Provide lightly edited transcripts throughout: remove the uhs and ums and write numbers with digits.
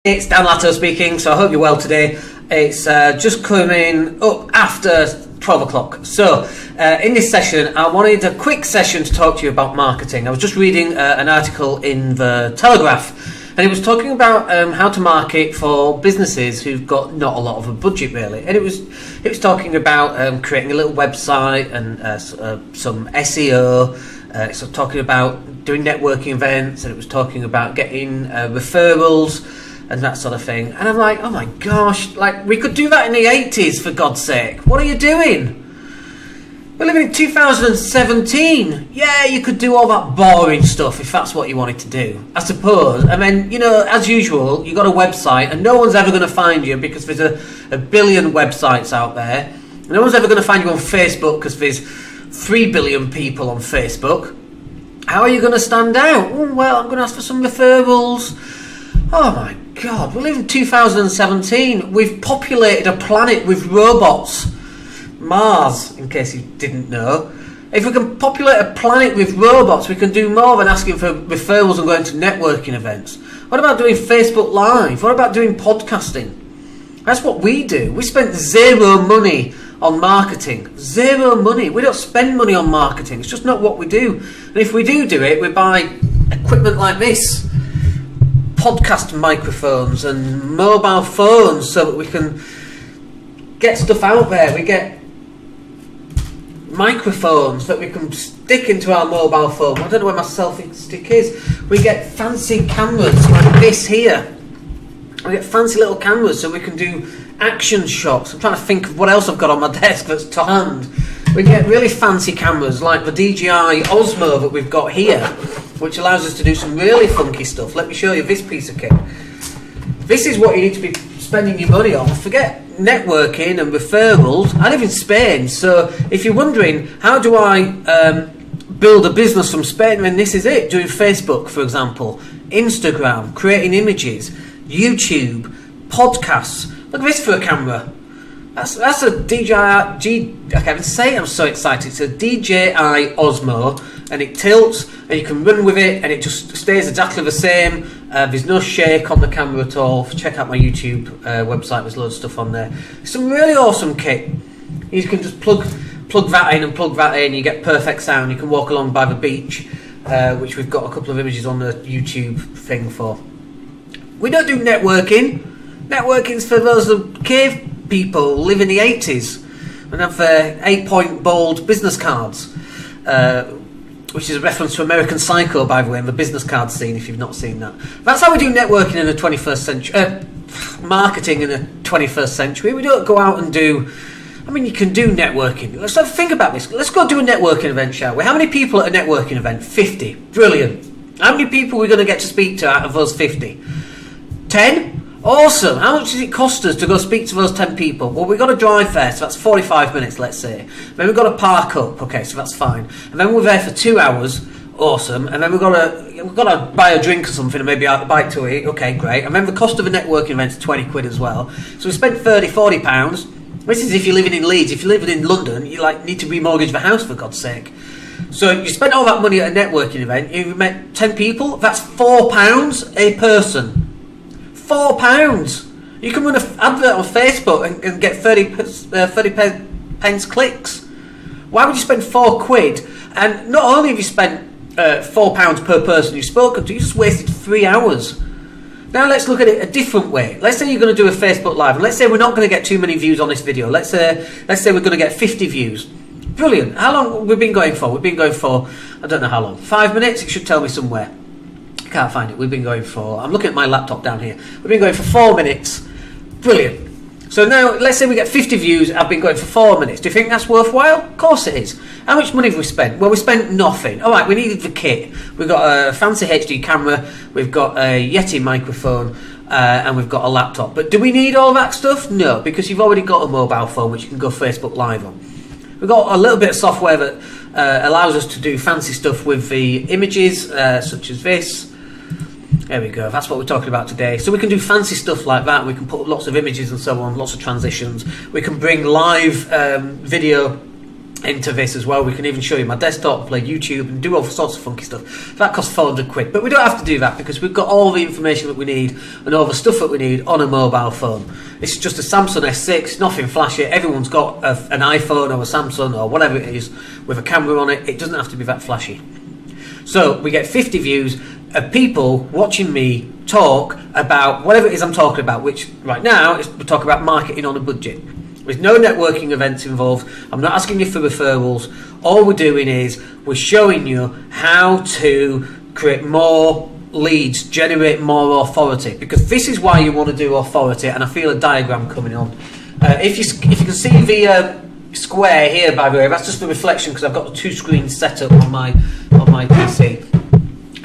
It's Dan Latto speaking, so I hope you're well today. It's just coming up after 12 o'clock. So, in this session, I wanted a quick session to talk to you about marketing. I was just reading an article in the Telegraph, and it was talking about how to market for businesses who've got not a lot of a budget, really. And it was talking about creating a little website and some SEO. It's talking about doing networking events, and it was talking about getting referrals and that sort of thing. And I'm like, oh my gosh, like we could do that in the 80s, for God's sake. What are you doing? We're living in 2017. Yeah, you could do all that boring stuff if that's what you wanted to do, I suppose. And then, you know, as usual, you've got a website and no one's ever going to find you because there's a billion websites out there. No one's ever going to find you on Facebook because there's 3 billion people on Facebook. How are you going to stand out? Oh, well, I'm going to ask for some referrals. Oh my God, we live in 2017. We've populated a planet with robots. Mars, in case you didn't know. If we can populate a planet with robots, we can do more than asking for referrals and going to networking events. What about doing Facebook Live? What about doing podcasting? That's what we do. We spent zero money on marketing. Zero money. We don't spend money on marketing. It's just not what we do. And if we do it, we buy equipment like this. Podcast microphones and mobile phones so that we can get stuff out there. We get microphones that we can stick into our mobile phone. I don't know where my selfie stick is. We get fancy cameras like this here. We get fancy little cameras so we can do action shots. I'm trying to think of what else I've got on my desk that's to hand. We get really fancy cameras like the DJI Osmo that we've got here, which allows us to do some really funky stuff. Let me show you this piece of kit. This is what you need to be spending your money on. Forget networking and referrals. I live in Spain, so if you're wondering how do I build a business from Spain, then this is it. Doing Facebook, for example, Instagram, creating images, YouTube, podcasts. Look at this for a camera. That's a DJI, I can't even say it, I'm so excited. It's a DJI Osmo, and it tilts, and you can run with it, and it just stays exactly the same. There's no shake on the camera at all. Check out my YouTube website, there's loads of stuff on there. It's some really awesome kit. You can just plug that in and plug that in, you get perfect sound. You can walk along by the beach, which we've got a couple of images on the YouTube thing for. We don't do networking. Networking's for those cave people who live in the 80s and have 8-point bold business cards, which is a reference to American Psycho, by the way, in the business card scene, if you've not seen that. That's how we do networking in the 21st century, marketing in the 21st century. We don't go out and do, I mean, you can do networking. Let's think about this. Let's go do a networking event, shall we? How many people at a networking event? 50. Brilliant. How many people are we going to get to speak to out of those 50? 10? Awesome. How much does it cost us to go speak to those 10 people? Well, we've got to drive there, so that's 45 minutes, let's say. Then we've got to park up, okay, so that's fine. And then we're there for 2 hours, awesome. And then we've got to buy a drink or something and maybe out the bike to eat, okay, great. And then the cost of a networking event is 20 quid as well. So we spent 30, 40 pounds. This is if you're living in Leeds. If you're living in London, you need to remortgage the house, for God's sake. So you spent all that money at a networking event, you met 10 people, that's £4 a person. £4. You can run an advert on Facebook and get 30 pence clicks. Why would you spend £4? And not only have you spent £4 per person you've spoken to, you just wasted 3 hours. Now let's look at it a different way. Let's say you're going to do a Facebook Live, and let's say we're not going to get too many views on this video. Let's say we're going to get 50 views. Brilliant. How long have we been going for? We've been going for, I don't know how long. 5 minutes? It should tell me somewhere. Can't find it. We've been going for, I'm looking at my laptop down here. We've been going for 4 minutes. Brilliant. So now, let's say we get 50 views. I've been going for 4 minutes. Do you think that's worthwhile? Of course it is. How much money have we spent? Well, we spent nothing. All right, we needed the kit. We've got a fancy HD camera. We've got a Yeti microphone. And we've got a laptop. But do we need all that stuff? No, because you've already got a mobile phone which you can go Facebook Live on. We've got a little bit of software that allows us to do fancy stuff with the images, such as this. There we go, that's what we're talking about today. So we can do fancy stuff like that. We can put lots of images and so on, lots of transitions. We can bring live video into this as well. We can even show you my desktop, play YouTube and do all sorts of funky stuff. That costs 400 quid, but we don't have to do that because we've got all the information that we need and all the stuff that we need on a mobile phone. It's just a Samsung S6, nothing flashy. Everyone's got an iPhone or a Samsung or whatever it is with a camera on it. It doesn't have to be that flashy. So we get 50 views of people watching me talk about whatever it is I'm talking about, which right now is we're talking about marketing on a budget. There's no networking events involved. I'm not asking you for referrals. All we're doing is we're showing you how to create more leads, generate more authority, because this is why you want to do authority. And I feel a diagram coming on. If you can see the square here, by the way, that's just the reflection because I've got the two screens set up on my PC.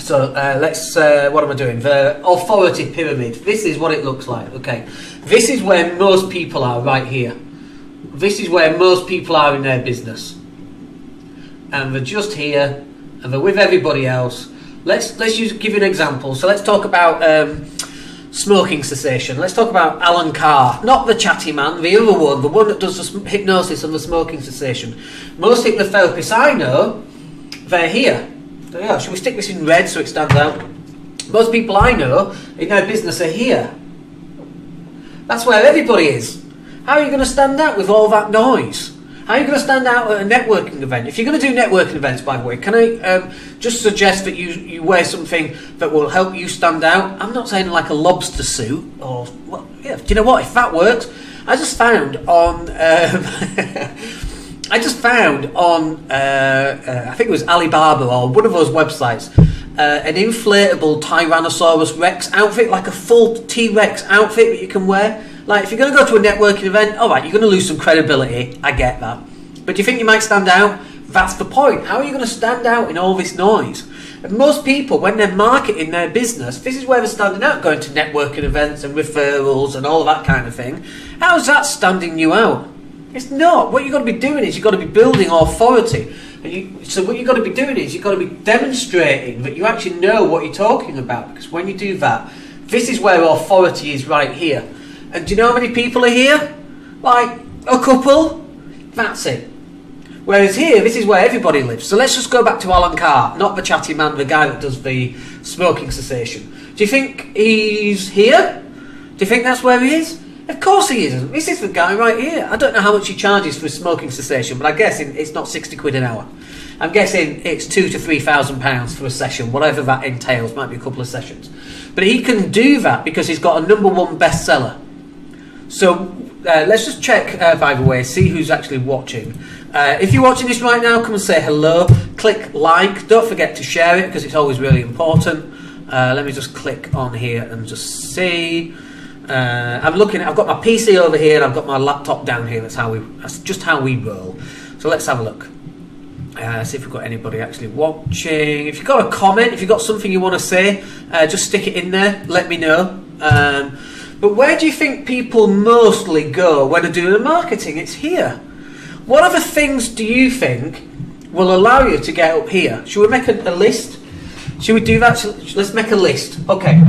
So let's, what am I doing? The authority pyramid. This is what it looks like. Okay, this is where most people are right here. This is where most people are in their business, and they're just here, and they're with everybody else. Let's give you an example. So let's talk about smoking cessation. Let's talk about Alan Carr, not the chatty man, the other one, the one that does the hypnosis and the smoking cessation. Most hypnotherapists I know, they're here. There they are. Should we stick this in red so it stands out? Most people I know in their business are here. That's where everybody is. How are you going to stand out with all that noise? How are you going to stand out at a networking event? If you're going to do networking events, by the way, can I just suggest that you wear something that will help you stand out? I'm not saying like a lobster suit or, well, yeah. Do you know what? If that works, I just found on I think it was Alibaba or one of those websites, an inflatable Tyrannosaurus Rex outfit, like a full T-Rex outfit that you can wear. Like, if you're going to go to a networking event, all right, you're going to lose some credibility. I get that. But do you think you might stand out? That's the point. How are you going to stand out in all this noise? And most people, when they're marketing their business, this is where they're standing out, going to networking events and referrals and all that kind of thing. How's that standing you out? It's not. What you've got to be doing is you've got to be building authority. So what you've got to be doing is you've got to be demonstrating that you actually know what you're talking about. Because when you do that, this is where authority is right here. And do you know how many people are here? Like a couple? That's it. Whereas here, this is where everybody lives. So let's just go back to Alan Carr, not the chatty man, the guy that does the smoking cessation. Do you think he's here? Do you think that's where he is? Of course he isn't. This is the guy right here. I don't know how much he charges for smoking cessation, but I guess it's not 60 quid an hour. I'm guessing it's £2,000 to £3,000 for a session, whatever that entails. Might be a couple of sessions. But he can do that because he's got a #1 bestseller. So let's just check, by the way, see who's actually watching. If you're watching this right now, come and say hello. Click like. Don't forget to share it because it's always really important. Let me just click on here and just see. I'm looking. I've got my PC over here and I've got my laptop down here. That's just how we roll. So let's have a look. See if we've got anybody actually watching. If you've got a comment, if you've got something you want to say, just stick it in there. Let me know. But where do you think people mostly go when they're doing the marketing? It's here. What other things do you think will allow you to get up here? Should we make a list? Should we do that? Let's make a list. Okay.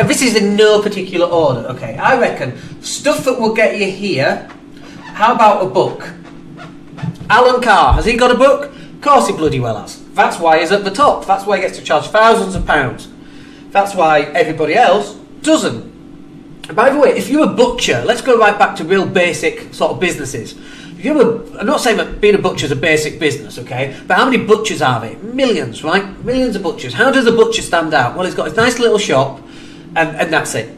This is in no particular order. Okay. I reckon stuff that will get you here. How about a book? Alan Carr, has he got a book? Of course he bloody well has. That's why he's at the top. That's why he gets to charge thousands of pounds. That's why everybody else doesn't. By the way, if you're a butcher, let's go right back to real basic sort of businesses. I'm not saying that being a butcher is a basic business, okay? But how many butchers are there? Millions, right? Millions of butchers. How does a butcher stand out? Well, he's got his nice little shop, and that's it.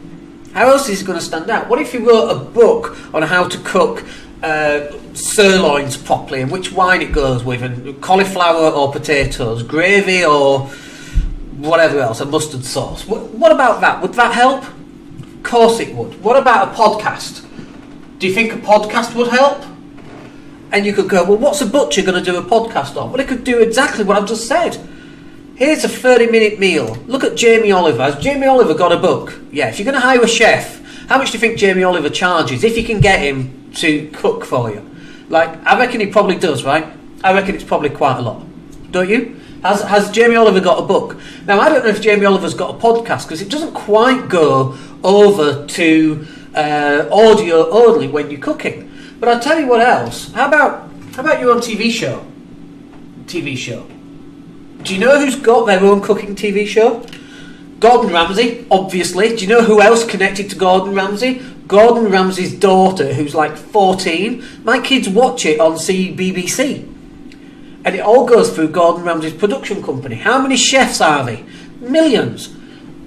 How else is he going to stand out? What if you wrote a book on how to cook sirloins properly, and which wine it goes with, and cauliflower or potatoes, gravy or whatever else, a mustard sauce? What about that? Would that help? Of course it would. What about a podcast? Do you think a podcast would help? And you could go, well, what's a butcher going to do a podcast on? Well, it could do exactly what I've just said. Here's a 30-minute meal. Look at Jamie Oliver. Has Jamie Oliver got a book? Yeah, if you're going to hire a chef, how much do you think Jamie Oliver charges if you can get him to cook for you? Like, I reckon he probably does, right? I reckon it's probably quite a lot. Don't you? Has Jamie Oliver got a book? Now, I don't know if Jamie Oliver's got a podcast because it doesn't quite go over to audio only when you're cooking. But I'll tell you what else. How about How about your own TV show? Do you know who's got their own cooking TV show? Gordon Ramsay, obviously. Do you know who else connected to Gordon Ramsay? Gordon Ramsay's daughter, who's like 14. My kids watch it on BBC. And it all goes through Gordon Ramsay's production company. How many chefs are they? Millions.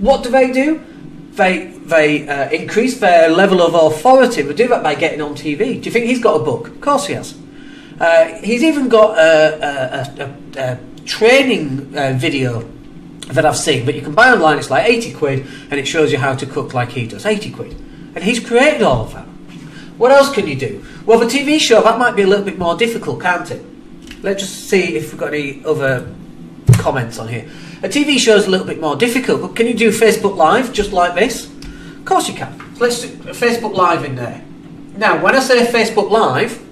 What do? They increase their level of authority. They do that by getting on TV. Do you think he's got a book? Of course he has. He's even got a training video that I've seen, but you can buy online. It's like 80 quid, and it shows you how to cook like he does. 80 quid. And he's created all of that. What else can you do? Well, the TV show, that might be a little bit more difficult, can't it? Let's just see if we've got any other comments on here. A TV show is a little bit more difficult, but can you do Facebook Live just like this? Of course you can. So let's do Facebook Live in there. Now, when I say Facebook Live,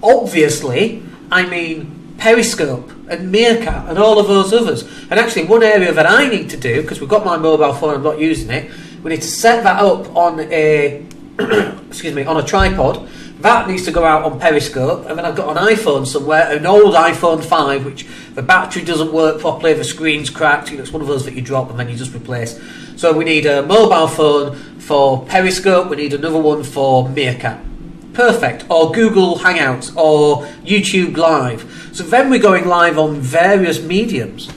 obviously I mean Periscope and Meerkat and all of those others. And actually, one area that I need to do, because we've got my mobile phone, I'm not using it, we need to set that up on a on a tripod. That needs to go out on Periscope, and then I've got an iPhone somewhere, an old iPhone 5, which the battery doesn't work properly, the screen's cracked, it's one of those that you drop and then you just replace. So we need a mobile phone for Periscope, we need another one for Meerkat. Perfect. Or Google Hangouts, or YouTube Live. So then we're going live on various mediums.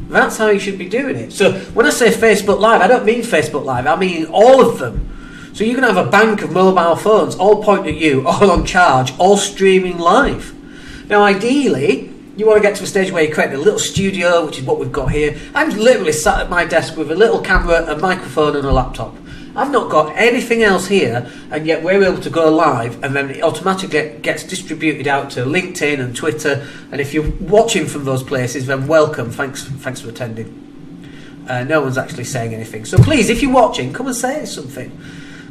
That's how you should be doing it. So when I say Facebook Live, I don't mean Facebook Live, I mean all of them. So you can have a bank of mobile phones, all pointing at you, all on charge, all streaming live. Now ideally, you want to get to a stage where you create a little studio, which is what we've got here. I'm literally sat at my desk with a little camera, a microphone and a laptop. I've not got anything else here, and yet we're able to go live, and then it automatically gets distributed out to LinkedIn and Twitter. And if you're watching from those places, then welcome. Thanks for attending. No one's actually saying anything. So please, if you're watching, come and say something.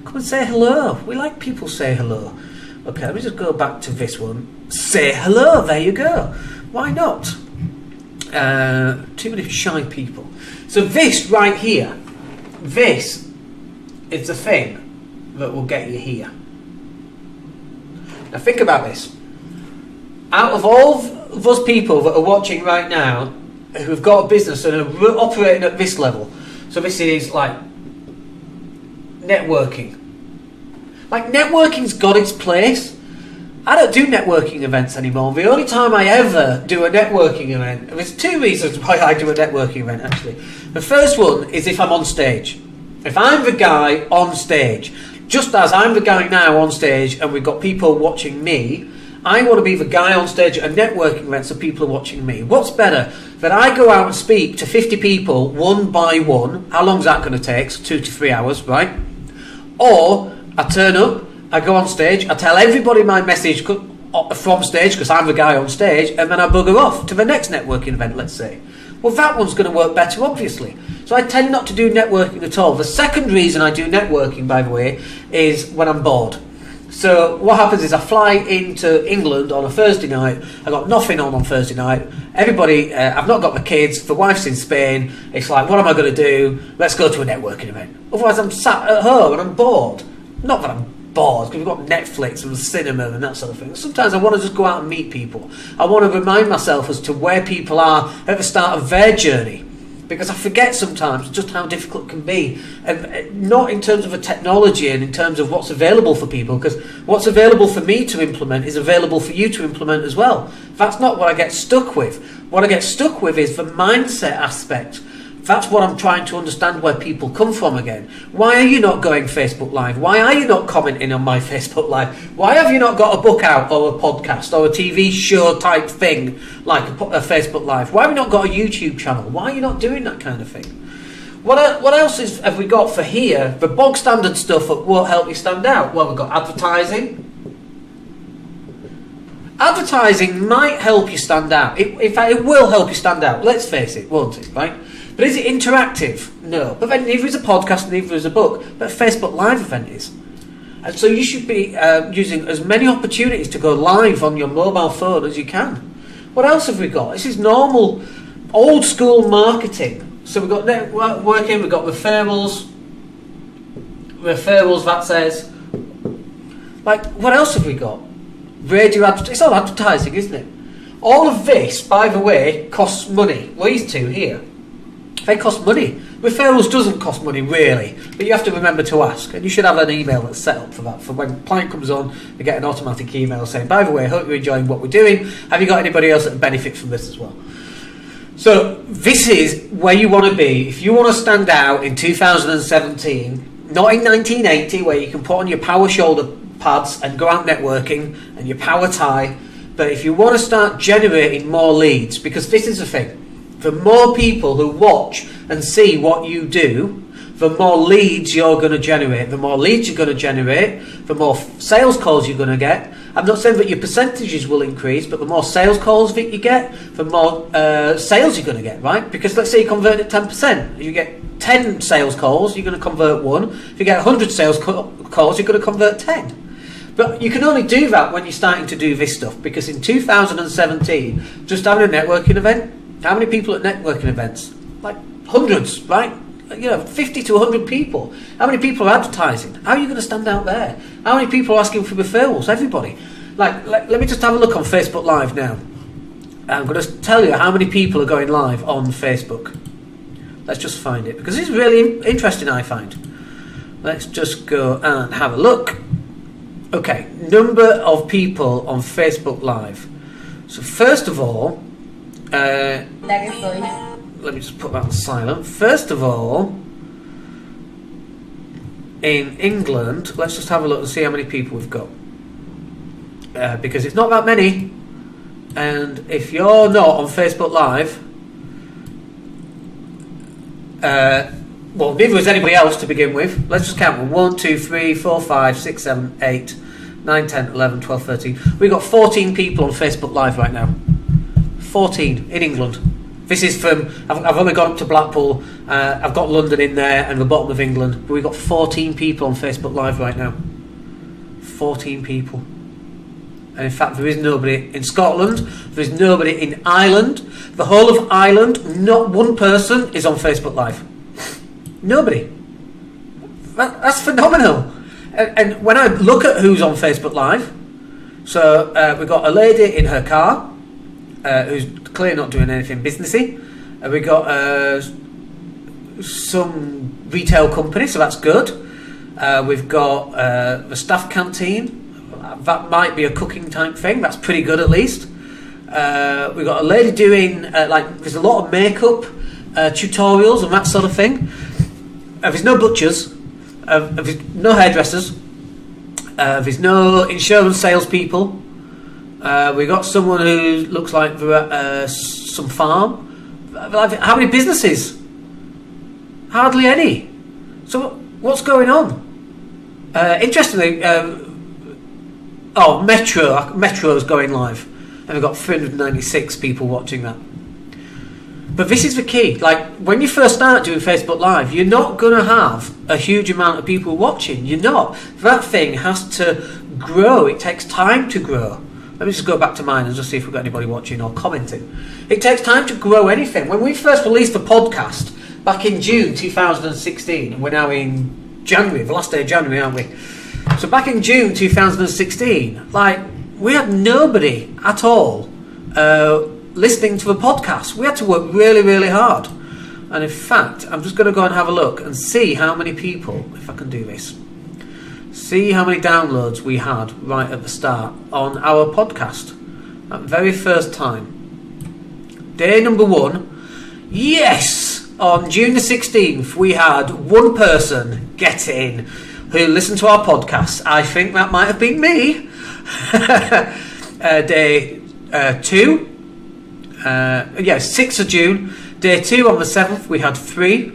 Come and say hello. We like people say hello. Okay, let me just go back to this one. Say hello. There you go. Why not? Too many shy people. So this right here, this is the thing that will get you here. Now think about this. Out of all those people that are watching right now who've got a business and are operating at this level, so this is like networking. Like, networking's got its place. I don't do networking events anymore. The only time I ever do a networking event, and there's two reasons why I do a networking event actually. The first one is if I'm on stage. If I'm the guy on stage, just as I'm the guy now on stage and we've got people watching me, I want to be the guy on stage at a networking event so people are watching me. What's better? That I go out and speak to 50 people one by one. How long's that going to take? So 2 to 3 hours, right? Or I turn up, I go on stage, I tell everybody my message from stage because I'm the guy on stage, and then I bugger off to the next networking event, let's say. Well, that one's going to work better, obviously. So I tend not to do networking at all. The second reason I do networking, by the way, is when I'm bored. So what happens is I fly into England on a Thursday night. I got nothing on Thursday night. Everybody, I've not got my kids. The wife's in Spain. It's like, what am I going to do? Let's go to a networking event. Otherwise, I'm sat at home and I'm bored. Not that I'm bored, because we've got Netflix and cinema and that sort of thing. Sometimes I want to just go out and meet people. I want to remind myself as to where people are at the start of their journey. Because I forget sometimes just how difficult it can be, and not in terms of a technology and in terms of what's available for people, because what's available for me to implement is available for you to implement as well. That's not what I get stuck with. What I get stuck with is the mindset aspect. That's what I'm trying to understand, where people come from again. Why are you not going Facebook Live? Why are you not commenting on my Facebook Live? Why have you not got a book out or a podcast or a TV show type thing like a Facebook Live? Why have you not got a YouTube channel? Why are you not doing that kind of thing? What else have we got for here? The bog standard stuff that won't help you stand out. Well, we've got advertising. Advertising might help you stand out. In fact, it will help you stand out. Let's face it, won't it, right? But is it interactive? No. But then neither is a podcast, neither is a book. But a Facebook Live event is. And so you should be using as many opportunities to go live on your mobile phone as you can. What else have we got? This is normal, old school marketing. So we've got networking, we've got referrals, that says. Like, what else have we got? radio it's all advertising, isn't it? All of this, by the way, costs money. Well, these two here, they cost money. Referrals doesn't cost money, really, but you have to remember to ask, and you should have an email that's set up for that. For when a client comes on, they get an automatic email saying, by the way, I hope you're enjoying what we're doing. Have you got anybody else that would benefit from this as well? So this is where you want to be. If you want to stand out in 2017, not in 1980, where you can put on your power shoulder pads and go out networking and your power tie, but if you want to start generating more leads, because this is the thing, the more people who watch and see what you do, the more leads you're going to generate. The more leads you're going to generate, the more sales calls you're going to get. I'm not saying that your percentages will increase, but the more sales calls that you get, the more sales you're going to get, right? Because let's say you convert at 10%. If you get 10 sales calls, you're going to convert 1. If you get 100 sales calls, you're going to convert 10. But you can only do that when you're starting to do this stuff, because in 2017, just having a networking event, how many people at networking events? Like hundreds, right? 50 to 100 people. How many people are advertising? How are you going to stand out there? How many people are asking for referrals? Everybody. Let me just have a look on Facebook Live now. I'm going to tell you how many people are going live on Facebook. Let's just find it, because it's really interesting, I find. Let's just go and have a look. Okay, number of people on Facebook Live. So first of all, let me just put that on silent. First of all, in England, let's just have a look and see how many people we've got. Because it's not that many, and if you're not on Facebook Live, well, neither is anybody else to begin with. Let's just count them. 1, 2, 3, 4, 5, 6, 7, 8, 9, 10, 11, 12, 13. We've got 14 people on Facebook Live right now. 14 in England. This is from, I've only gone up to Blackpool, I've got London in there and the bottom of England, but we've got 14 people on Facebook Live right now. 14 people. And in fact, there is nobody in Scotland, there is nobody in Ireland. The whole of Ireland, not one person is on Facebook Live. Nobody. That's phenomenal. And when I look at who's on Facebook Live, so we've got a lady in her car, who's clearly not doing anything businessy. We got some retail company, so that's good. We've got the staff canteen. That might be a cooking type thing. That's pretty good at least. We've got a lady doing there's a lot of makeup tutorials and that sort of thing. There's no butchers. There's no hairdressers. There's no insurance salespeople. We got someone who looks like they're at some farm. How many businesses? Hardly any. So what's going on? Interestingly, Metro's going live, and we've got 396 people watching that. But this is the key. Like, when you first start doing Facebook Live, you're not going to have a huge amount of people watching. You're not. That thing has to grow. It takes time to grow. Let me just go back to mine and just see if we've got anybody watching or commenting. It takes time to grow anything. When we first released the podcast back in June 2016, and we're now in January, the last day of January, aren't we? So back in June 2016, we had nobody at all listening to the podcast. We had to work really, really hard. And in fact, I'm just going to go and have a look and see how many people, if I can do this, see how many downloads we had right at the start on our podcast. That very first time. Day number 1. Yes! On June the 16th, we had one person get in who listened to our podcast. I think that might have been me. Day 2. 6th of June. Day 2 on the 7th, we had 3.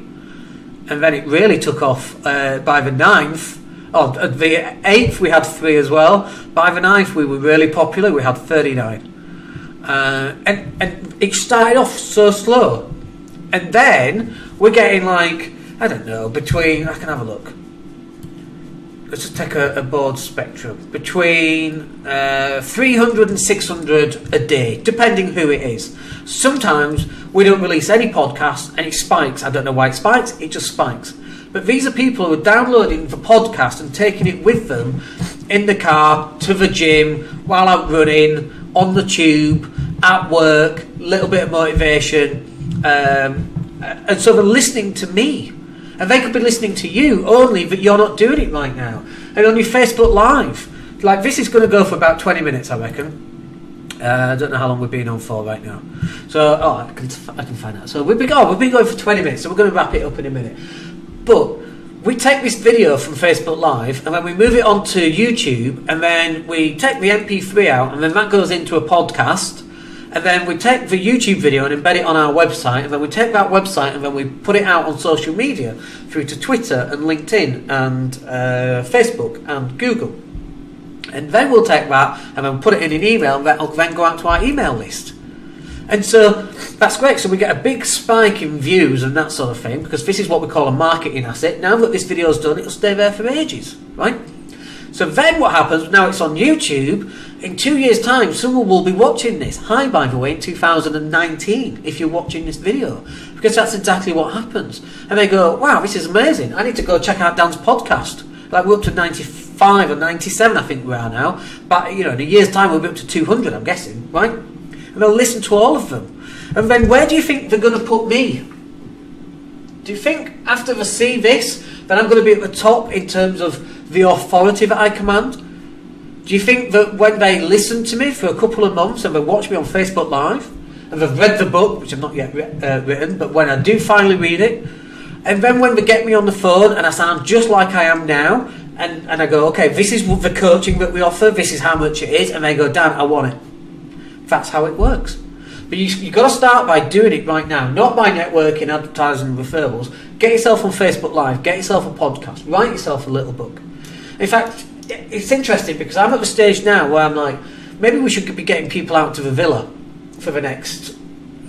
And then it really took off by the 9th. The 8th we had 3 as well. By the 9th we were really popular. We had 39. And it started off so slow. And then we're getting I don't know, between, I can have a look. Let's just take a broad spectrum. Between 300 and 600 a day, depending who it is. Sometimes we don't release any podcasts and it spikes. I don't know why it spikes, it just spikes. But these are people who are downloading the podcast and taking it with them in the car, to the gym, while I'm running, on the tube, at work, little bit of motivation, and so they're listening to me. And they could be listening to you, only that you're not doing it right now. And on your Facebook Live, like this is going to go for about 20 minutes, I reckon. I don't know how long we've been on for right now. So, I can find out. So we've been going for 20 minutes, so we're going to wrap it up in a minute. But we take this video from Facebook Live, and then we move it onto YouTube, and then we take the MP3 out, and then that goes into a podcast. And then we take the YouTube video and embed it on our website, and then we take that website and then we put it out on social media through to Twitter and LinkedIn and Facebook and Google. And then we'll take that and then put it in an email, and that'll then go out to our email list. And so that's great. So we get a big spike in views and that sort of thing, because this is what we call a marketing asset. Now that this video's done, it'll stay there for ages, right? So then what happens, now it's on YouTube, in 2 years' time, someone will be watching this. Hi, by the way, in 2019, if you're watching this video. Because that's exactly what happens. And they go, wow, this is amazing. I need to go check out Dan's podcast. Like, we're up to 95 or 97, I think we are now. But, in a year's time, we'll be up to 200, I'm guessing, right? And they'll listen to all of them. And then where do you think they're going to put me? Do you think after they see this, that I'm going to be at the top in terms of the authority that I command? Do you think that when they listen to me for a couple of months and they watch me on Facebook Live and they've read the book, which I've not yet written, but when I do finally read it, and then when they get me on the phone and I sound just like I am now, and I go, okay, this is the coaching that we offer, this is how much it is, and they go, Dan, I want it. That's how it works. But you've got to start by doing it right now, not by networking, advertising, and referrals. Get yourself on Facebook Live, get yourself a podcast, write yourself a little book. In fact, it's interesting because I'm at the stage now where I'm like, maybe we should be getting people out to the villa for the next,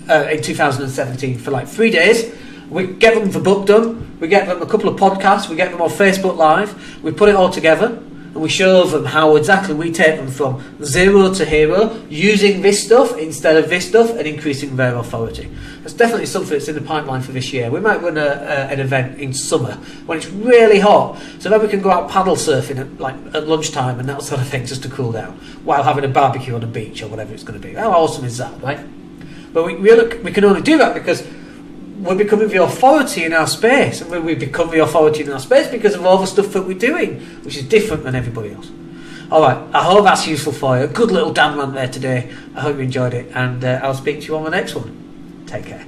in 2017, for like 3 days. We get them the book done, we get them a couple of podcasts, we get them on Facebook Live, we put it all together, and we show them how exactly we take them from zero to hero, using this stuff instead of this stuff, and increasing their authority. That's definitely something that's in the pipeline for this year. We might run an event in summer when it's really hot, so then we can go out paddle surfing at lunchtime and that sort of thing, just to cool down, while having a barbecue on the beach or whatever it's going to be. How awesome is that, right? But we can only do that because we're becoming the authority in our space, and we become the authority in our space because of all the stuff that we're doing, which is different than everybody else. Alright, I hope that's useful for you. Good little Dan rant there today. I hope you enjoyed it, and I'll speak to you on the next one. Take care.